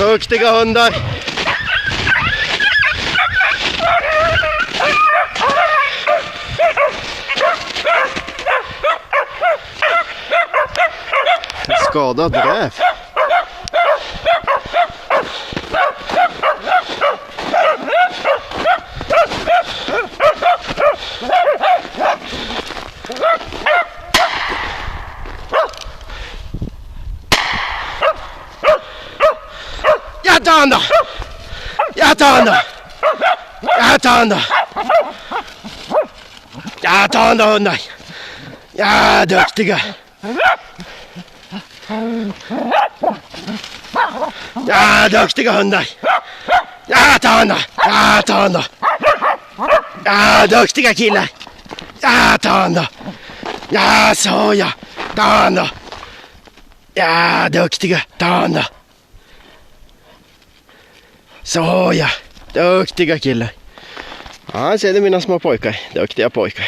Duktiga hundar. En skadad räv. Jag tar han då! Jag tar han då! Jag tar han då! Jag tar han då, hundar! Ja, duktiga! Ja, duktiga hundar! Jag tar han då! Jag tar han då! Ja, duktiga killar! Jag tar han då! Ja, så ja! Ta han då! Ja, duktiga! Ta han då! Så ja, duktiga killar. Ja, ser du mina små pojkar. Duktiga pojkar.